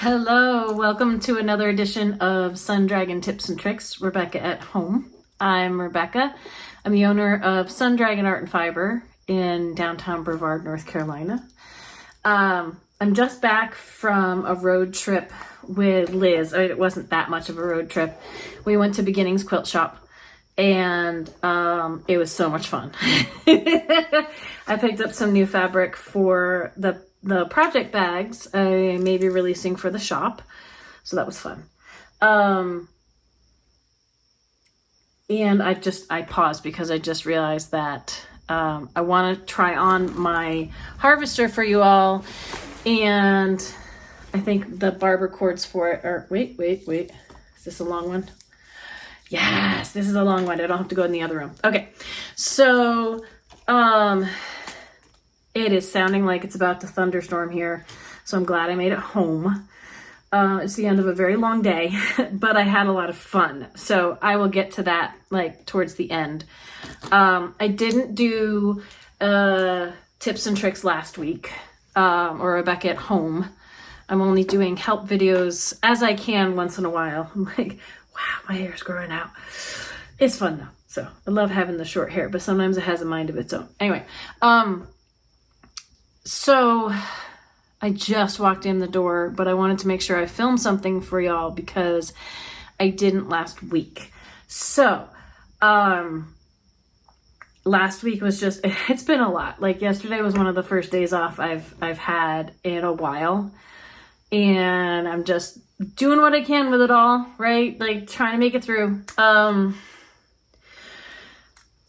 Hello, welcome to another edition of Sun Dragon Tips and Tricks, Rebecca at Home. I'm Rebecca. I'm the owner of Sun Dragon Art and Fiber in downtown Brevard, North Carolina. I'm just back from a road trip with Liz. It wasn't that much of a road trip. We went to Beginnings Quilt Shop and it was so much fun. I picked up some new fabric for the project bags I may be releasing for the shop. So that was fun. And I paused because I just realized that I want to try on my harvester for you all. And I think the barber cords for it are, wait. Is this a long one? Yes, this is a long one. I don't have to go in the other room. Okay. So, it is sounding like it's about to thunderstorm here, so I'm glad I made it home. It's the end of a very long day, but I had a lot of fun, so I will get to that like towards the end. I didn't do tips and tricks last week, or Rebecca at Home. I'm only doing help videos as I can once in a while. I'm like, wow, my hair's growing out. It's fun though, so I love having the short hair, but sometimes it has a mind of its own. Anyway, so I just walked in the door, but I wanted to make sure I filmed something for y'all because I didn't last week. So, last week was just, it's been a lot. Like yesterday was one of the first days off I've had in a while. And I'm just doing what I can with it all, right? Like trying to make it through.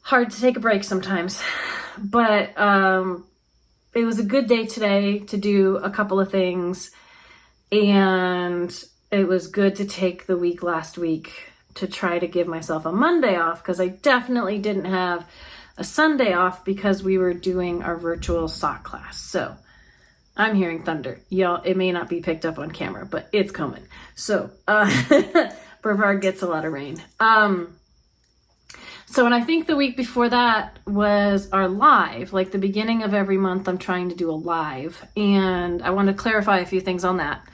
Hard to take a break sometimes, but, it was a good day today to do a couple of things, and it was good to take the week last week to try to give myself a Monday off, because I definitely didn't have a Sunday off because we were doing our virtual sock class. So I'm hearing thunder. Y'all, it may not be picked up on camera, but it's coming. So Brevard gets a lot of rain. So, and I think the week before that was our live, like the beginning of every month, I'm trying to do a live, and I want to clarify a few things on that.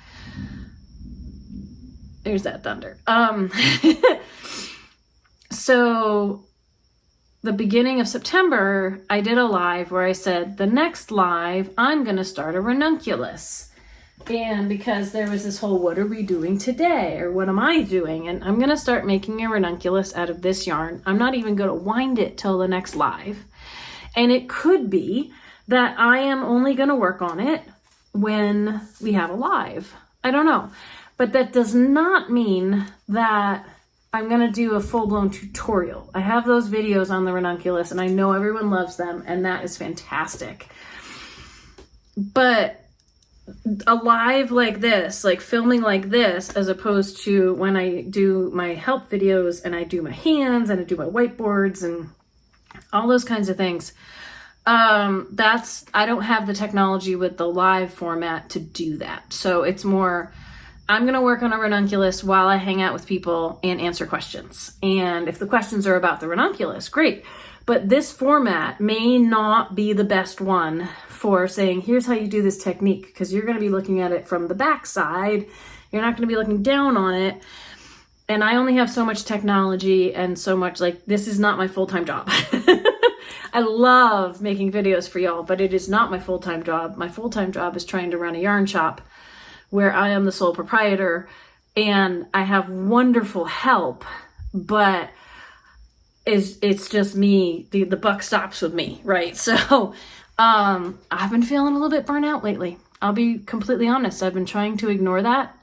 There's that thunder. So the beginning of September, I did a live where I said, the next live, I'm going to start a ranunculus. And because there was this whole, what are we doing today? Or what am I doing? And I'm going to start making a ranunculus out of this yarn. I'm not even going to wind it till the next live. And it could be that I am only going to work on it when we have a live. I don't know. But that does not mean that I'm going to do a full-blown tutorial. I have those videos on the ranunculus and I know everyone loves them, and that is fantastic. But a live like this, like filming like this, as opposed to when I do my help videos and I do my hands and I do my whiteboards and all those kinds of things, I don't have the technology with the live format to do that. So it's more, I'm going to work on a ranunculus while I hang out with people and answer questions. And if the questions are about the ranunculus, great. But this format may not be the best one for saying, here's how you do this technique, because you're going to be looking at it from the back side. You're not going to be looking down on it. And I only have so much technology and so much, like, this is not my full-time job. I love making videos for y'all, but it is not my full-time job. My full-time job is trying to run a yarn shop where I am the sole proprietor, and I have wonderful help, but it's just me. The buck stops with me, right? So I've been feeling a little bit burnt out lately. I'll be completely honest. I've been trying to ignore that,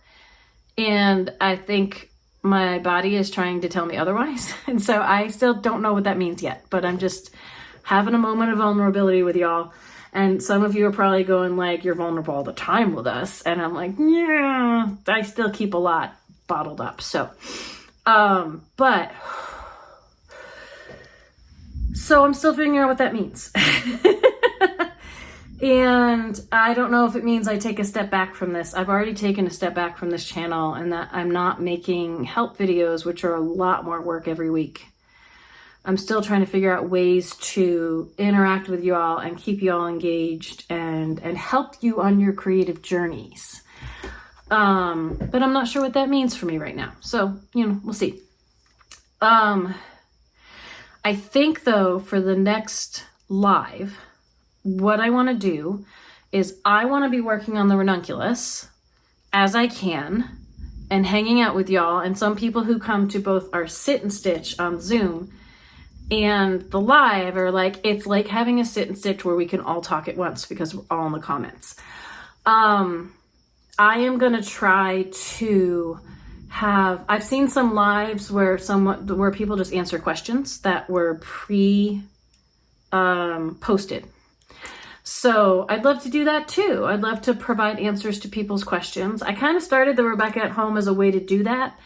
and I think my body is trying to tell me otherwise. And so I still don't know what that means yet, but I'm just having a moment of vulnerability with y'all. And some of you are probably going like, you're vulnerable all the time with us. And I'm like, yeah, I still keep a lot bottled up. So, but I'm still figuring out what that means. And I don't know if it means I take a step back from this. I've already taken a step back from this channel, and that I'm not making help videos, which are a lot more work every week. I'm still trying to figure out ways to interact with you all and keep you all engaged and help you on your creative journeys. But I'm not sure what that means for me right now. So, we'll see. I think though, for the next live, what I want to do is I want to be working on the ranunculus as I can and hanging out with y'all and some people who come to both our sit and stitch on Zoom and the live are like, it's like having a sit and stitch where we can all talk at once because we're all in the comments. I am going to try to I've seen some lives where people just answer questions that were posted. So I'd love to do that too. I'd love to provide answers to people's questions. I kind of started the Rebecca at Home as a way to do that.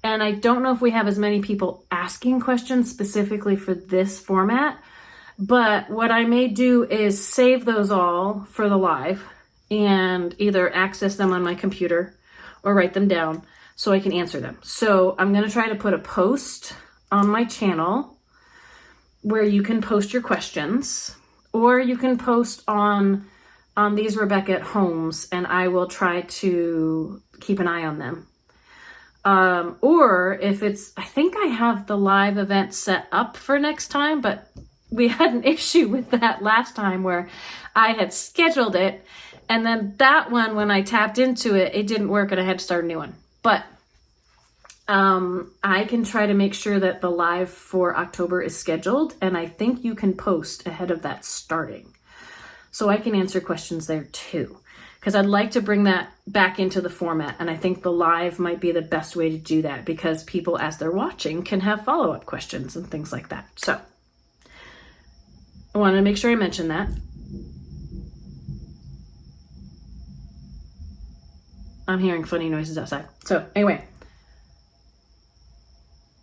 And I don't know if we have as many people asking questions specifically for this format, but what I may do is save those all for the live and either access them on my computer or write them down so I can answer them. So I'm going to try to put a post on my channel where you can post your questions, or you can post on these Rebecca at Homes and I will try to keep an eye on them. Or if I think I have the live event set up for next time, but we had an issue with that last time where I had scheduled it and then that one, when I tapped into it, it didn't work and I had to start a new one. But I can try to make sure that the live for October is scheduled, and I think you can post ahead of that starting. So I can answer questions there too, because I'd like to bring that back into the format, and I think the live might be the best way to do that because people, as they're watching, can have follow-up questions and things like that. So I wanted to make sure I mentioned that. I'm hearing funny noises outside. So anyway,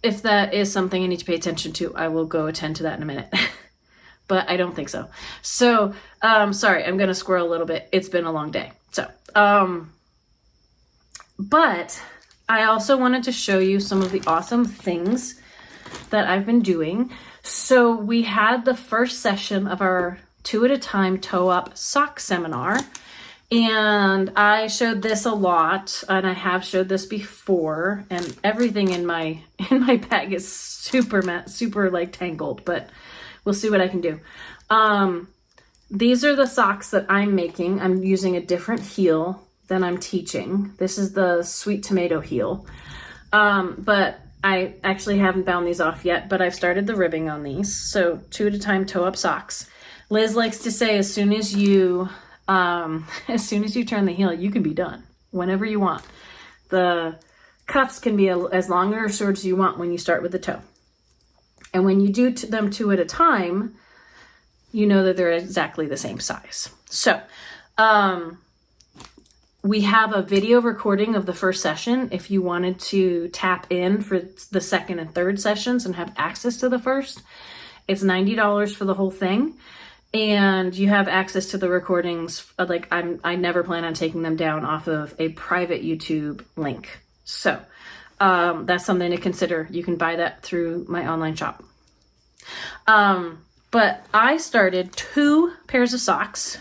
if that is something I need to pay attention to, I will go attend to that in a minute. But I don't think so. So, sorry, I'm going to squirrel a little bit. It's been a long day. So, but I also wanted to show you some of the awesome things that I've been doing. So we had the first session of our 2 at a time toe up sock seminar. And I showed this a lot, and I have showed this before, and everything in my bag is super like tangled, but we'll see what I can do. These are the socks that I'm making. I'm using a different heel than I'm teaching. This is the sweet tomato heel. But I actually haven't bound these off yet, but I've started the ribbing on these. So 2 at a time toe up socks. Liz likes to say as soon as you turn the heel, you can be done whenever you want. The cuffs can be as long or short as you want when you start with the toe. And when you do them 2 at a time, you know that they're exactly the same size. So, we have a video recording of the first session if you wanted to tap in for the second and third sessions and have access to the first. It's $90 for the whole thing. And you have access to the recordings. Like I never plan on taking them down off of a private YouTube link. So that's something to consider. You can buy that through my online shop. But I started 2 pairs of socks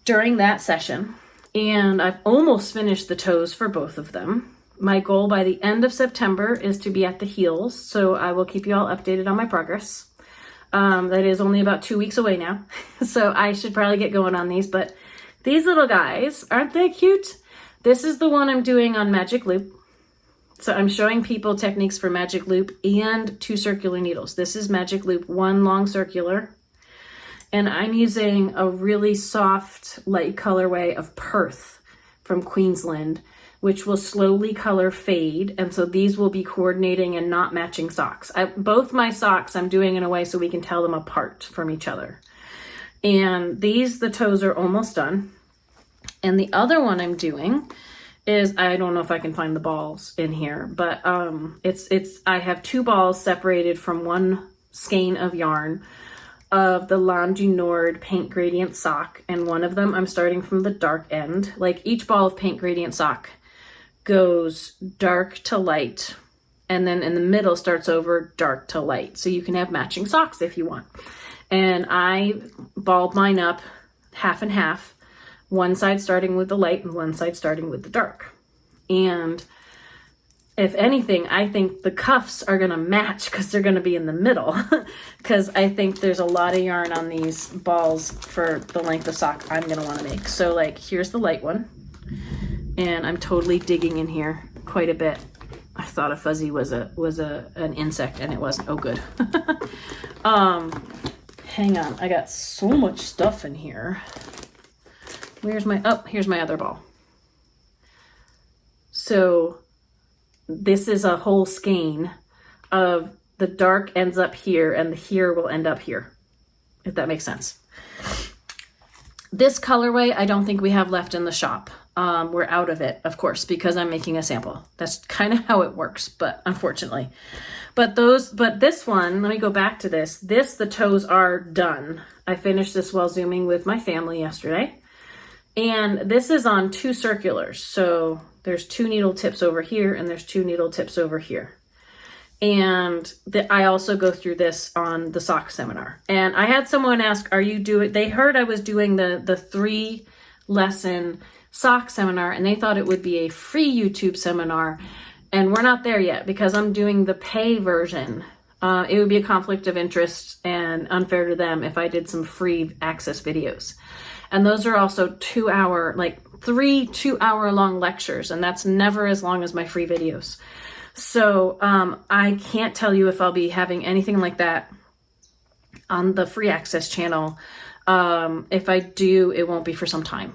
during that session, and I've almost finished the toes for both of them. My goal by the end of September is to be at the heels, so I will keep you all updated on my progress. That is only about 2 weeks away now, so I should probably get going on these, but these little guys, aren't they cute? This is the one I'm doing on magic loop. So I'm showing people techniques for magic loop and 2 circular needles. This is magic loop, 1 long circular, and I'm using a really soft light colorway of Perth from Queensland, which will slowly color fade. And so these will be coordinating and not matching socks. Both my socks I'm doing in a way so we can tell them apart from each other. And the toes are almost done. And the other one I'm doing is, I don't know if I can find the balls in here, but I have 2 balls separated from 1 skein of yarn of the L'Ange du Nord paint gradient sock. And one of them I'm starting from the dark end. Like each ball of paint gradient sock goes dark to light, and then in the middle starts over dark to light. So you can have matching socks if you want. And I balled mine up half and half One side starting with the light and one side starting with the dark. And if anything, I think the cuffs are going to match because they're going to be in the middle, because I think there's a lot of yarn on these balls for the length of sock I'm going to want to make. So like, here's the light one, and I'm totally digging in here quite a bit. I thought a fuzzy was an insect, and it wasn't. Oh, good. Hang on. I got so much stuff in here. Here's my other ball. So this is a whole skein of the dark ends up here and the here will end up here, if that makes sense. This colorway, I don't think we have left in the shop. We're out of it, of course, because I'm making a sample. That's kind of how it works, but unfortunately. But this one, let me go back to this. The toes are done. I finished this while Zooming with my family yesterday. And this is on 2 circulars. So there's 2 needle tips over here and there's 2 needle tips over here. And I also go through this on the sock seminar. And I had someone ask, they heard I was doing the 3 lesson sock seminar, and they thought it would be a free YouTube seminar. And we're not there yet because I'm doing the pay version. It would be a conflict of interest and unfair to them if I did some free access videos. And those are also 2-hour, like 3 2-hour-long lectures, and that's never as long as my free videos. So I can't tell you if I'll be having anything like that on the free access channel. If I do, it won't be for some time,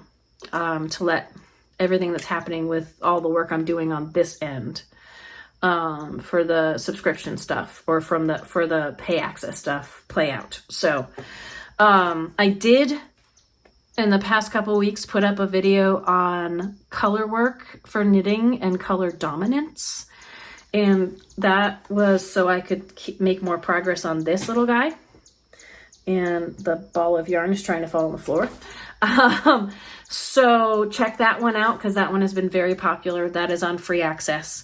to let everything that's happening with all the work I'm doing on this end for the subscription stuff or for the pay access stuff play out. So I did, in the past couple weeks, put up a video on color work for knitting and color dominance. And that was so I could make more progress on this little guy. And the ball of yarn is trying to fall on the floor. So check that one out because that one has been very popular. That is on free access.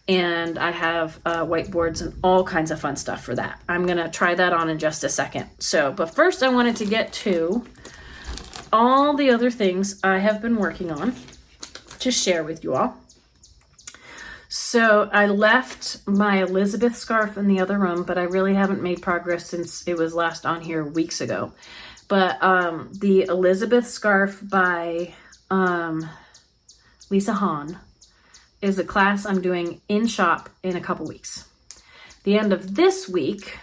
And I have whiteboards and all kinds of fun stuff for that. I'm going to try that on in just a second. So, but first I wanted to get to all the other things I have been working on to share with you all. So I left my Elizabeth scarf in the other room, but I really haven't made progress since it was last on here weeks ago. But the Elizabeth scarf by Lisa Hahn is a class I'm doing in shop in a couple weeks. The end of this week,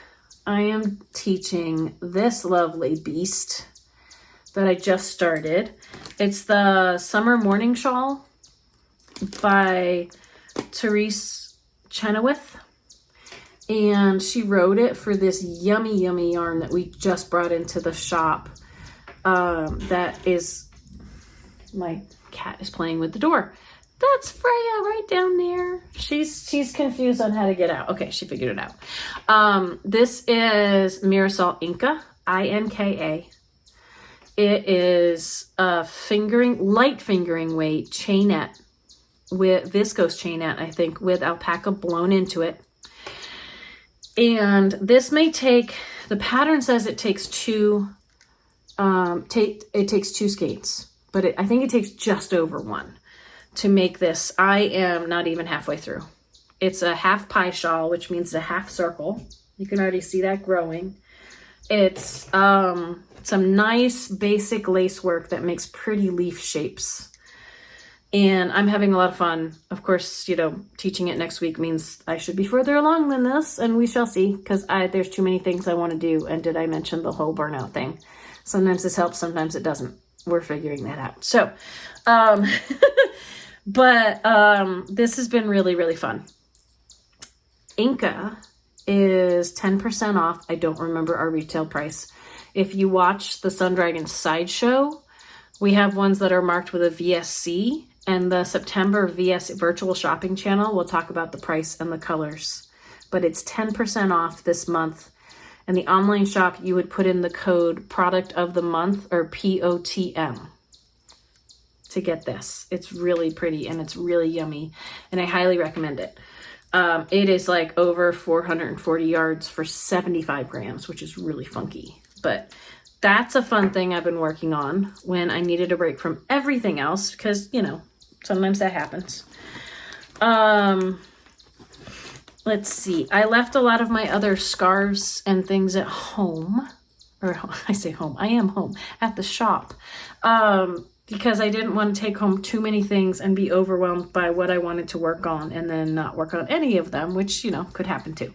I am teaching this lovely beast that I just started. It's the Summer Morning Shawl by Therese Chenoweth, and she wrote it for this yummy yarn that we just brought into the shop. That is, my cat is playing with the door. That's Freya right down there. She's confused on how to get out. Okay, she figured it out. This is Mirasol Inca, I-N-K-A. It is a light fingering weight chainette with viscose chainette, I think, with alpaca blown into it. And this may take, the pattern says it takes 2 skates, but I think it takes just over 1 to make this. I am not even halfway through. It's a half pie shawl, which means a half circle. You can already see that growing. It's some nice basic lace work that makes pretty leaf shapes. And I'm having a lot of fun. Of course, teaching it next week means I should be further along than this, and we shall see, because there's too many things I want to do. And did I mention the whole burnout thing? Sometimes this helps, sometimes it doesn't. We're figuring that out. So, this has been really, really fun. Inca is 10% off. I don't remember our retail price. If you watch the Sun Dragon Sideshow, we have ones that are marked with a VSC, and the September VS virtual shopping channel will talk about the price and the colors. But it's 10% off this month. And the online shop, you would put in the code product of the month, or POTM, to get this. It's really pretty and it's really yummy, and I highly recommend it. It is like over 440 yards for 75 grams, which is really funky. But that's a fun thing I've been working on when I needed a break from everything else, because, you know, sometimes that happens. Let's see. I left a lot of my other scarves and things at home. Or I say home. I am home at the shop. Because I didn't want to take home too many things and be overwhelmed by what I wanted to work on and then not work on any of them, which, you know, could happen too.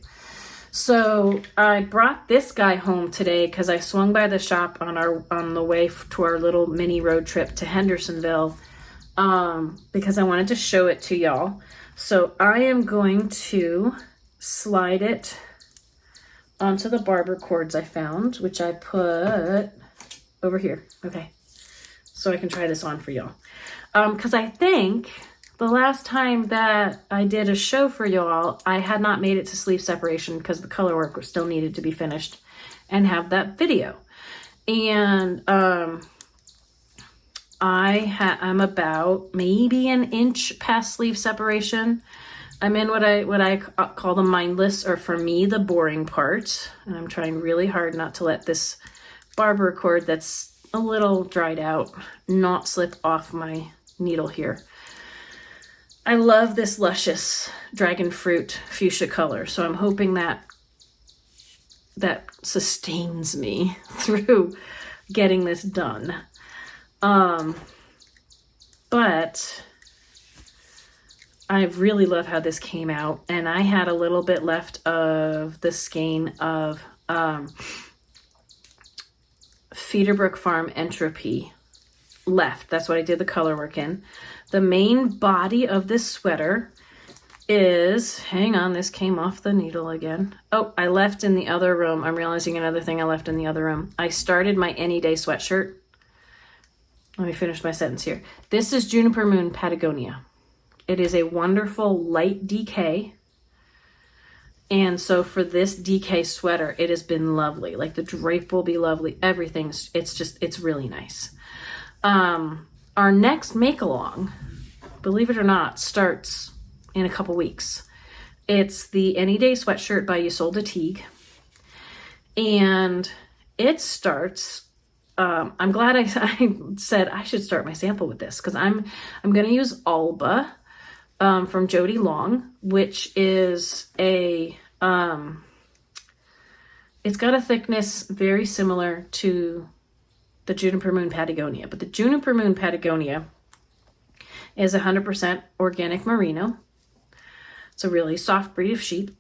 So I brought this guy home today because I swung by the shop on the way to our little mini road trip to Hendersonville, because I wanted to show it to y'all. So I am going to slide it onto the barber cords I found, which I put over here. Okay. So I can try this on for y'all. Because I think the last time that I did a show for y'all, I had not made it to sleeve separation because the color work still needed to be finished and have that video. And I'm about maybe an inch past sleeve separation. I'm in what I call the mindless, or for me, the boring part. And I'm trying really hard not to let this barber cord that's a little dried out not slip off my needle here. I love this luscious dragon fruit fuchsia color, so I'm hoping that sustains me through getting this done. But I really love how this came out, and I had a little bit left of the skein of Federbrook Farm Entropy left. That's what I did the color work in. The main body of this sweater is, hang on, this came off the needle again. Oh, I left in the other room. I'm realizing another thing I left in the other room. I started my Any Day sweatshirt. Let me finish my sentence here. This is Juniper Moon Patagonia. It is a wonderful light DK. And so for this DK sweater, it has been lovely. Like the drape will be lovely. Everything's, it's really nice. Our next make along, believe it or not, starts in a couple weeks. It's the Any Day sweatshirt by Isolde Teague. And it starts, I'm glad I said I should start my sample with this, because I'm going to use Alba from Jody Long, which is a, it's got a thickness very similar to the Juniper Moon Patagonia, but the Juniper Moon Patagonia is 100% organic merino. It's a really soft breed of sheep.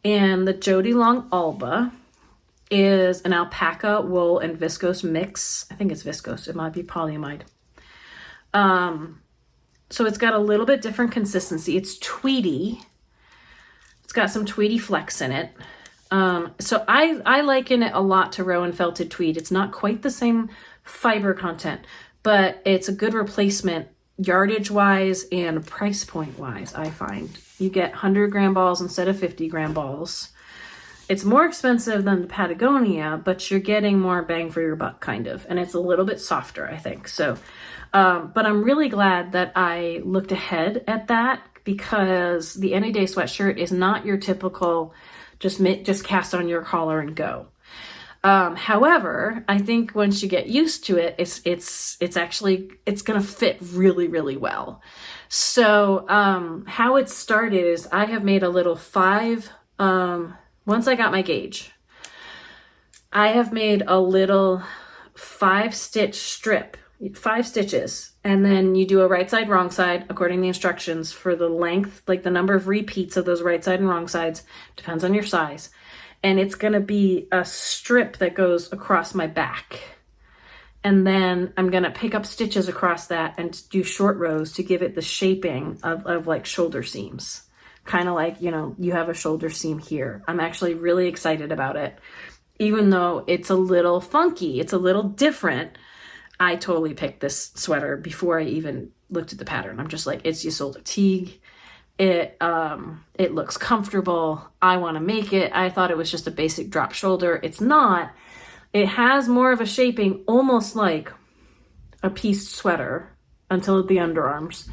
And the Jody Long Alba is an alpaca, wool, and viscose mix. I think it's viscose. It might be polyamide. So it's got a little bit different consistency. It's tweedy. It's got some tweedy flex in it. So I liken it a lot to Rowan felted tweed. It's not quite the same fiber content, but it's a good replacement yardage wise and price point wise. I find you get 100 gram balls instead of 50 gram balls. It's more expensive than the Patagonia, but you're getting more bang for your buck kind of, and it's a little bit softer, I think. So, but I'm really glad that I looked ahead at that, because the Any Day sweatshirt is not your typical just cast on your collar and go. However, I think once you get used to it, it's actually going to fit really, really well. So, how it started is I have made a little once I got my gauge, I have made a little 5-stitch strip, 5 stitches, and then you do a right side, wrong side, according to the instructions, for the length, like the number of repeats of those right side and wrong sides, depends on your size. And it's going to be a strip that goes across my back. And then I'm going to pick up stitches across that and do short rows to give it the shaping of like shoulder seams. Kind of like, you know, you have a shoulder seam here. I'm actually really excited about it. Even though it's a little funky, it's a little different. I totally picked this sweater before I even looked at the pattern. I'm just like, it's Isolde Teague. It looks comfortable. I want to make it. I thought it was just a basic drop shoulder. It's not. It has more of a shaping, almost like a pieced sweater until the underarms.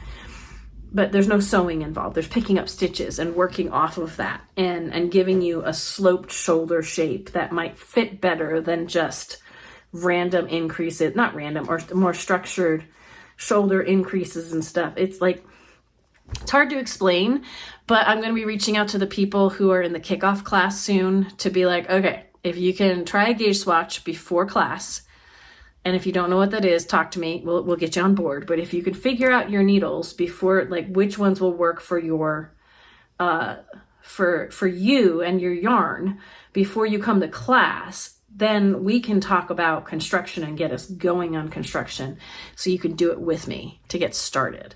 But there's no sewing involved. There's picking up stitches and working off of that and giving you a sloped shoulder shape that might fit better than just random increases, not random, or more structured shoulder increases and stuff. It's like, it's hard to explain, but I'm going to be reaching out to the people who are in the kickoff class soon to be like, okay, if you can try a gauge swatch before class, and if you don't know what that is, talk to me. We'll get you on board. But if you could figure out your needles before, like which ones will work for your, for you and your yarn before you come to class, then we can talk about construction and get us going on construction so you can do it with me to get started.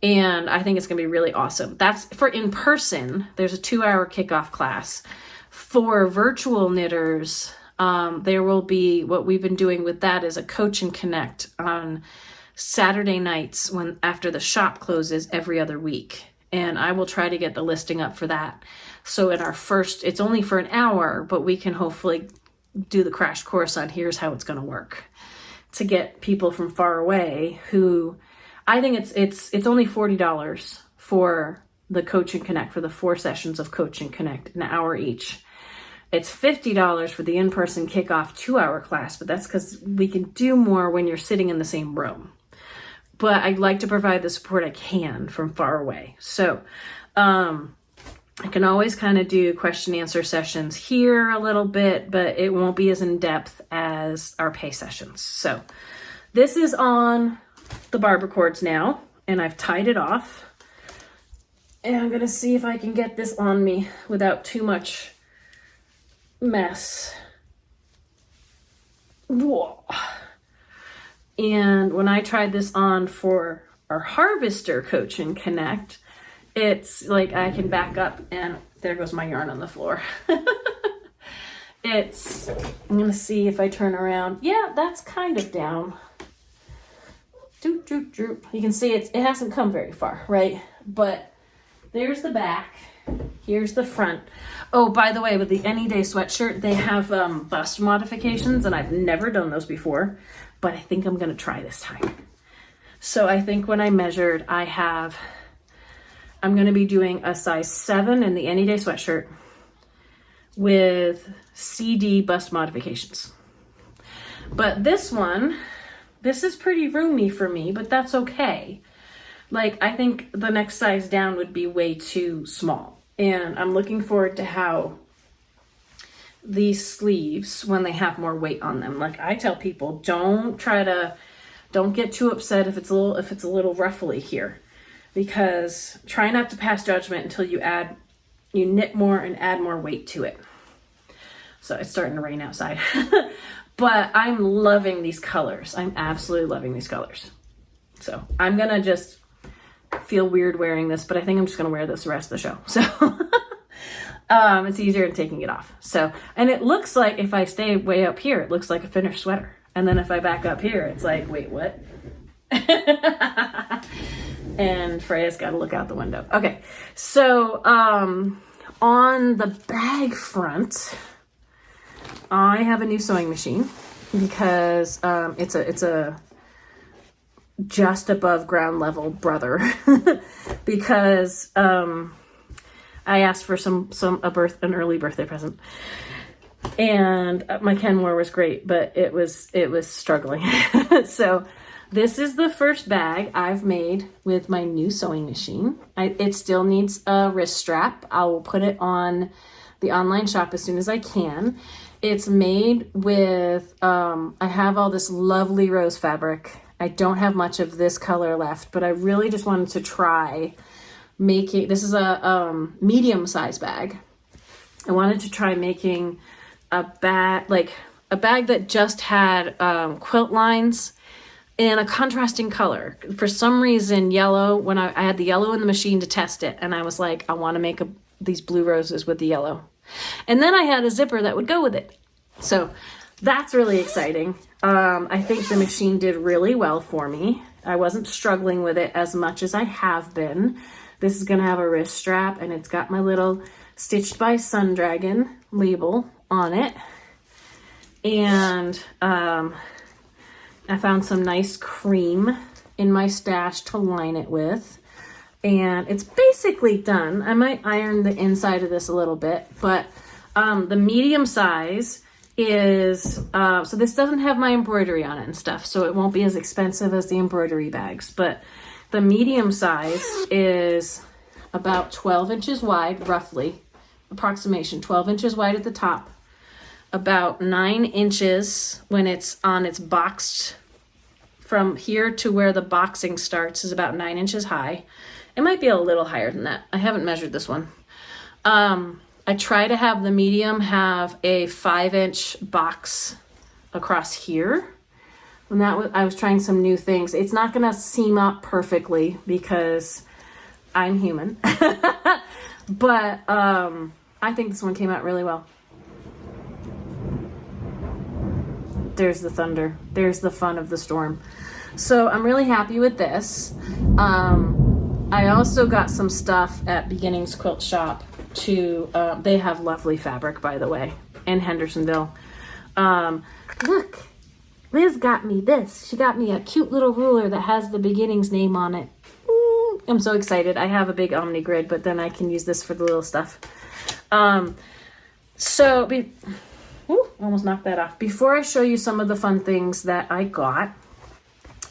And I think it's going to be really awesome. That's for in person. There's a 2-hour kickoff class. For virtual knitters, there will be, what we've been doing with that is a coach and connect on Saturday nights after the shop closes every other week. And I will try to get the listing up for that. So in our first, it's only for an hour, but we can hopefully do the crash course on here's how it's going to work to get people from far away who, I think it's only $40 for the Coach and Connect, for the 4 sessions of Coach and Connect, an hour each. It's $50 for the in-person kickoff 2-hour class, but that's because we can do more when you're sitting in the same room. But I'd like to provide the support I can from far away. So I can always kind of do question answer sessions here a little bit, but it won't be as in-depth as our pay sessions. So this is on the barber cords now, and I've tied it off. And I'm going to see if I can get this on me without too much mess. Whoa. And when I tried this on for our Harvester Coach and Connect, it's like I can back up and there goes my yarn on the floor. I'm going to see if I turn around. Yeah, that's kind of down. Droop, droop, droop. You can see it hasn't come very far, right? But there's the back. Here's the front. Oh, by the way, with the Any Day sweatshirt, they have bust modifications, and I've never done those before, but I think I'm going to try this time. So I think when I measured, I'm going to be doing a size 7 in the Any Day sweatshirt with CD bust modifications. But this is pretty roomy for me, but that's okay. Like, I think the next size down would be way too small. And I'm looking forward to how these sleeves, when they have more weight on them, like I tell people, don't get too upset if it's a little ruffly here, because try not to pass judgment until you knit more and add more weight to it. So it's starting to rain outside. But I'm loving these colors. I'm absolutely loving these colors. So I'm going to just feel weird wearing this, but I think I'm just going to wear this the rest of the show. So it's easier than taking it off. So, and it looks like if I stay way up here, it looks like a finished sweater. And then if I back up here, it's like, wait, what? And Freya's got to look out the window. Okay. So, on the bag front, I have a new sewing machine because it's a just above ground level brother because I asked for an early birthday present, and my Kenmore was great, but it was struggling. So this is the first bag I've made with my new sewing machine. It still needs a wrist strap. I will put it on the online shop as soon as I can. It's made with, I have all this lovely rose fabric. I don't have much of this color left, but I really just wanted to try making, this is a medium size bag. I wanted to try making a bag that just had quilt lines in a contrasting color. For some reason, yellow, when I had the yellow in the machine to test it, and I was like, I want to make these blue roses with the yellow. And then I had a zipper that would go with it. So that's really exciting. I think the machine did really well for me. I wasn't struggling with it as much as I have been. This is going to have a wrist strap, and it's got my little Stitched by Sundragon label on it. And I found some nice cream in my stash to line it with. And it's basically done. I might iron the inside of this a little bit, but the medium size is, so this doesn't have my embroidery on it and stuff, so it won't be as expensive as the embroidery bags, but the medium size is about 12 inches wide, roughly, approximation, 12 inches wide at the top, about 9 inches when it's on its boxed, from here to where the boxing starts is about 9 inches high. It might be a little higher than that. I haven't measured this one. I try to have the medium have a 5-inch box across here. And I was trying some new things. It's not gonna seam up perfectly because I'm human. But I think this one came out really well. There's the thunder. There's the fun of the storm. So I'm really happy with this. I also got some stuff at Beginnings Quilt Shop they have lovely fabric, by the way, in Hendersonville. Look, Liz got me this. She got me a cute little ruler that has the Beginnings name on it. I'm so excited. I have a big Omni grid, but then I can use this for the little stuff. Almost knocked that off. Before I show you some of the fun things that I got,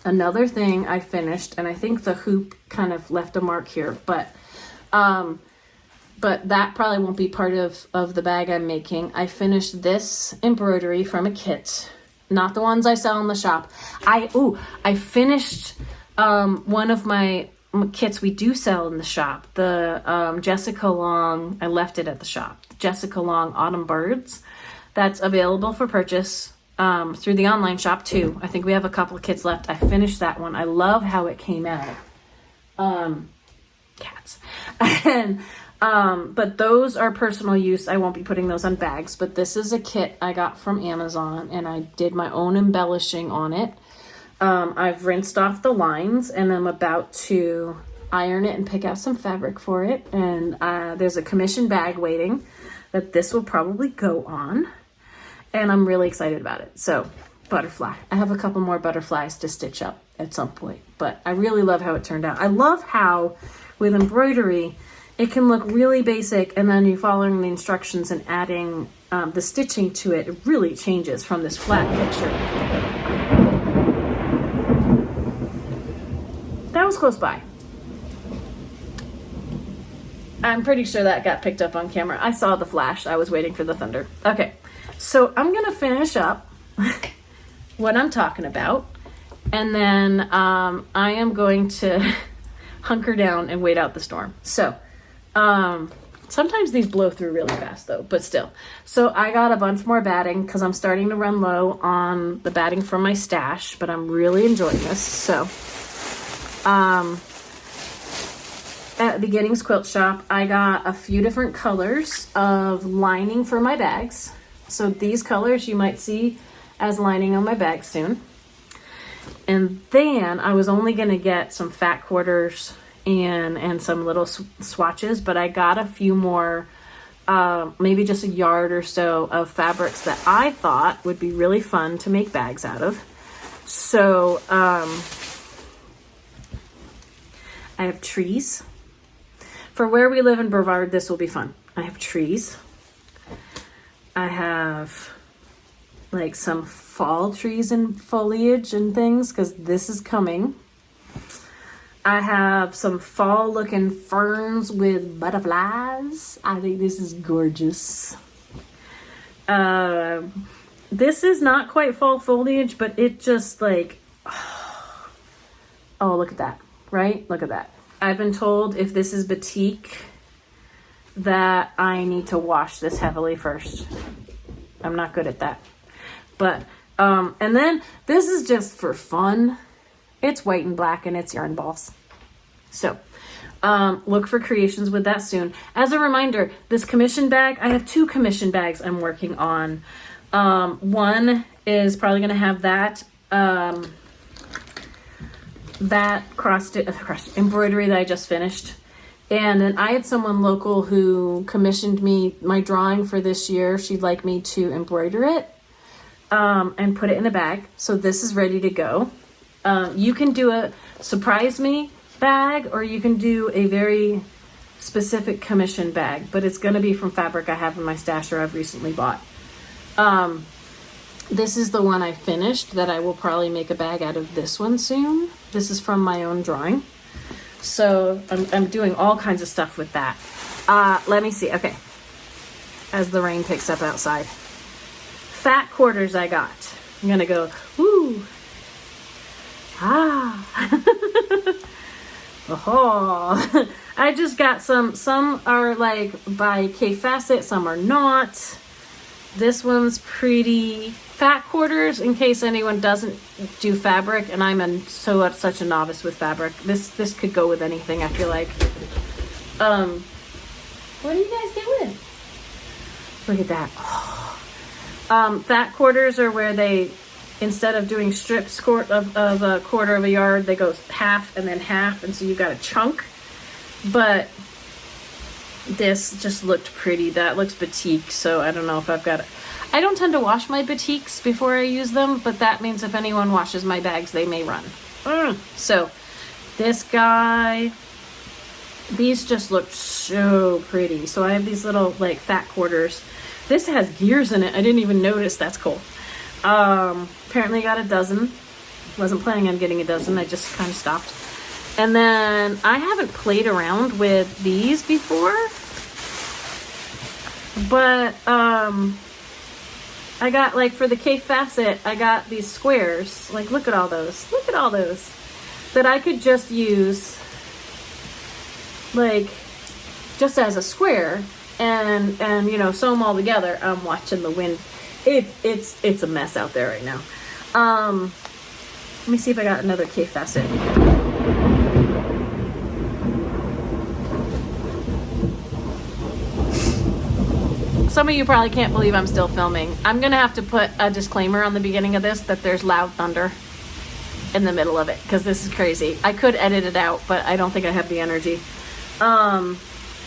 another thing I finished, and I think the hoop kind of left a mark here, but that probably won't be part of the bag I'm making. I finished this embroidery from a kit, not the ones I sell in the shop. I finished one of my kits we do sell in the shop, the Jessica Long. I left it at the shop. Jessica Long Autumn Birds. That's available for purchase through the online shop too. I think we have a couple of kits left. I finished that one. I love how it came out. Cats. And but those are personal use. I won't be putting those on bags, but this is a kit I got from Amazon and I did my own embellishing on it. I've rinsed off the lines and I'm about to iron it and pick out some fabric for it. And there's a commission bag waiting that this will probably go on. And I'm really excited about it. So, butterfly. I have a couple more butterflies to stitch up at some point, but I really love how it turned out. I love how with embroidery, it can look really basic and then you're following the instructions and adding the stitching to it. It really changes from this flat picture. That was close by. I'm pretty sure that got picked up on camera. I saw the flash. I was waiting for the thunder. Okay, so I'm going to finish up what I'm talking about. And then I am going to hunker down and wait out the storm. So sometimes these blow through really fast though, but still. So I got a bunch more batting because I'm starting to run low on the batting from my stash, but I'm really enjoying this. So at Beginnings Quilt Shop, I got a few different colors of lining for my bags. So these colors you might see as lining on my bag soon. And then I was only going to get some fat quarters and some little swatches, but I got a few more, maybe just a yard or so of fabrics that I thought would be really fun to make bags out of. So I have trees. For where we live in Brevard, this will be fun. I have trees. I have like some fall trees and foliage and things because this is coming. I have some fall looking ferns with butterflies. I think this is gorgeous. This is not quite fall foliage, but it just like, oh, look at that, right? Look at that. I've been told if this is batik that I need to wash this heavily first. I'm not good at that. But, and then this is just for fun. It's white and black and it's yarn balls. So, look for creations with that soon. As a reminder, this commission bag, I have 2 commission bags I'm working on. One is probably going to have that, cross embroidery that I just finished. And then I had someone local who commissioned me my drawing for this year. She'd like me to embroider it and put it in a bag. So this is ready to go. You can do a surprise me bag or you can do a very specific commission bag, but it's going to be from fabric I have in my stash or I've recently bought. This is the one I finished that I will probably make a bag out of this one soon. This is from my own drawing. So I'm doing all kinds of stuff with that. Let me see. Okay. As the rain picks up outside. Fat quarters I got. I'm going to go, woo. Oh. I just got some are like by K Facet, some are not. This one's pretty. Fat quarters, in case anyone doesn't do fabric, and I'm such a novice with fabric. This could go with anything, I feel like. What are you guys doing? Look at that. Oh. Fat quarters are where they, instead of doing strips of a quarter of a yard, they go half and then half, and so you've got a chunk. But this just looked pretty. That looks batik, so I don't know if I've got it. I don't tend to wash my batiks before I use them, but that means if anyone washes my bags, they may run. So this guy, these just look so pretty. So I have these little like fat quarters. This has gears in it. I didn't even notice. That's cool. Apparently I got a dozen. Wasn't planning on getting a dozen. I just kind of stopped. And then I haven't played around with these before, but I got, like, for the K Facet, I got these squares. Like, look at all those. Look at all those. That I could just use, like, just as a square and you know, sew them all together. I'm watching the wind. It's a mess out there right now. Let me see if I got another K Facet. Some of you probably can't believe I'm still filming. I'm gonna have to put a disclaimer on the beginning of this that there's loud thunder in the middle of it, because this is crazy. I could edit it out, but I don't think I have the energy.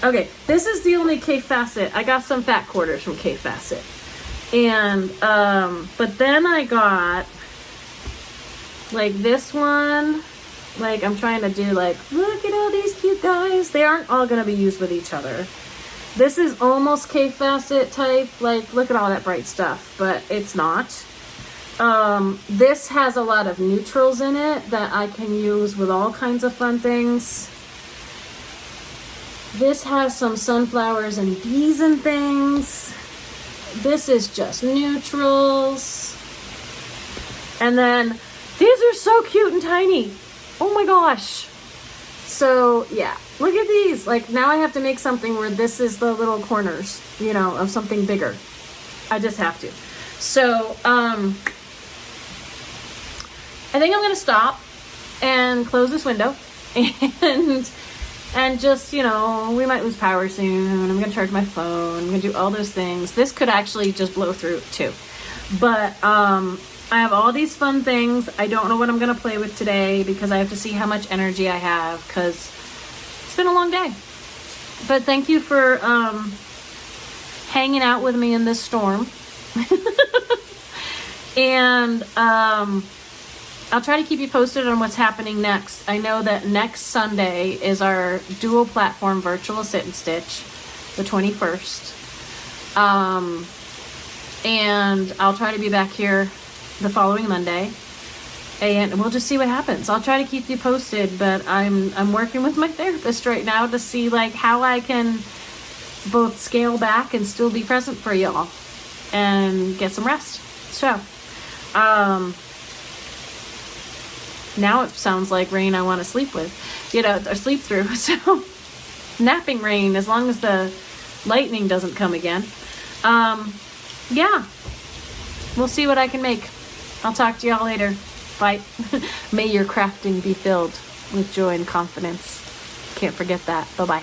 Okay, this is the only K Facet. I got some fat quarters from K Facet. And, but then I got, like, this one. Like, I'm trying to do, like, look at all these cute guys. They aren't all gonna be used with each other. This is almost K Facet type, like, look at all that bright stuff, but it's not. This has a lot of neutrals in it that I can use with all kinds of fun things. This has some sunflowers and bees and things. This is just neutrals. And then, these are so cute and tiny. Oh my gosh. So, yeah. Look at these. Like, now I have to make something where this is the little corners, you know, of something bigger. I just have to. So, I think I'm going to stop and close this window. And just, you know, we might lose power soon. I'm going to charge my phone. I'm going to do all those things. This could actually just blow through, too. But, I have all these fun things. I don't know what I'm going to play with today because I have to see how much energy I have, because it's been a long day. But thank you for hanging out with me in this storm. And I'll try to keep you posted on what's happening next. I know that next Sunday is our dual platform virtual sit and stitch, the 21st. And I'll try to be back here the following Monday, and we'll just see what happens. I'll try to keep you posted, but I'm working with my therapist right now to see, like, how I can both scale back and still be present for y'all and get some rest. So, now it sounds like rain I want to sleep with, you know, or sleep through. So, napping rain, as long as the lightning doesn't come again. Yeah, we'll see what I can make. I'll talk to y'all later. Bye. May your crafting be filled with joy and confidence. Can't forget that. Bye-bye.